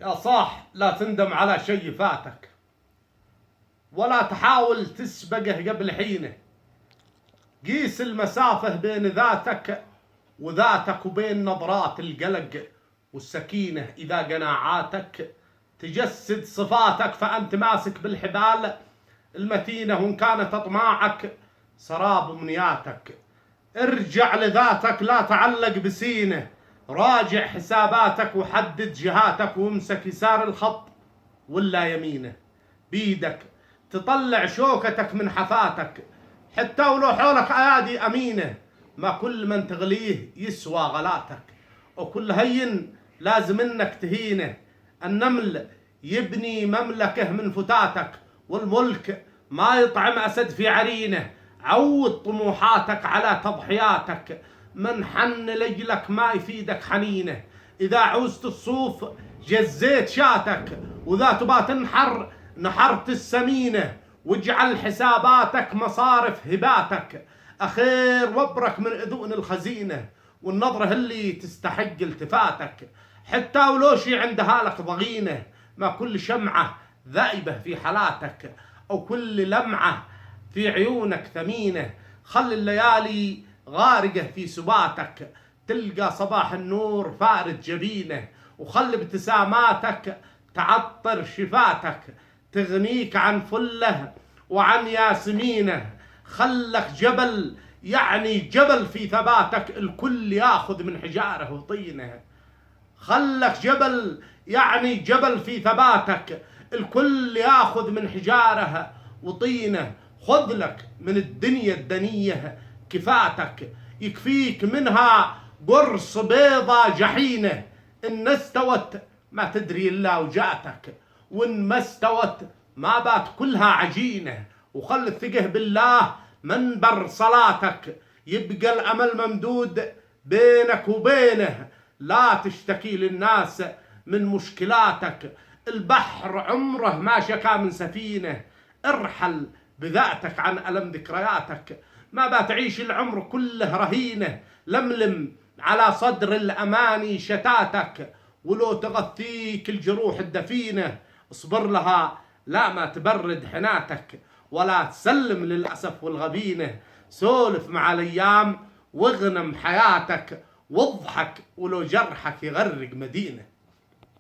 يا صاح لا تندم على شيء فاتك، ولا تحاول تسبقه قبل حينه. قيس المسافة بين ذاتك وبين نظرات القلق والسكينة. إذا قناعاتك تجسد صفاتك فأنت ماسك بالحبال المتينة، وإن كانت أطماعك سراب منياتك. ارجع لذاتك لا تعلق بسينه، راجع حساباتك وحدد جهاتك، وامسك يسار الخط ولا يمينه. بيدك تطلع شوكتك من حفاتك، حتى ولو حولك ايادي امينه. ما كل من تغليه يسوى غلاتك، وكل هين لازم انك تهينه. النمل يبني مملكه من فتاتك، والملك ما يطعم اسد في عرينه. عود طموحاتك على تضحياتك، من حن لجلك ما يفيدك حنينه. اذا عوزت الصوف جزيت شاتك، واذا تبى تنحر نحرت السمينه. واجعل حساباتك مصارف هباتك، اخير وبرك من اذون الخزينه. والنظره اللي تستحق التفاتك، حتى ولو شي عندها لك ضغينه. ما كل شمعه ذائبه في حالاتك، او كل لمعه في عيونك ثمينه. خل الليالي غارقه في سباتك، تلقى صباح النور فارد جبينه. وخل ابتساماتك تعطر شفاتك، تغنيك عن فله وعن ياسمينه. خلك جبل يعني جبل في ثباتك، الكل ياخذ من حجاره وطينه. خلك جبل يعني جبل في ثباتك، الكل ياخذ من حجاره وطينه. خذ لك من الدنيا الدنيه كفاتك، يكفيك منها قرص بيضة جحينه. إن استوت ما تدري إلا وجاتك، وإن ما استوت ما بات كلها عجينه. وخل الثقه بالله منبر صلاتك، يبقى الأمل ممدود بينك وبينه. لا تشتكي للناس من مشكلاتك، البحر عمره ما شكا من سفينه. ارحل بذاتك عن ألم ذكرياتك، ما بتعيش العمر كله رهينه. لملم على صدر الأماني شتاتك، ولو تغثيك الجروح الدفينة اصبر لها لا ما تبرد حناتك. ولا تسلم للأسف والغبينة، سولف مع الأيام واغنم حياتك، واضحك ولو جرحك يغرق مدينة.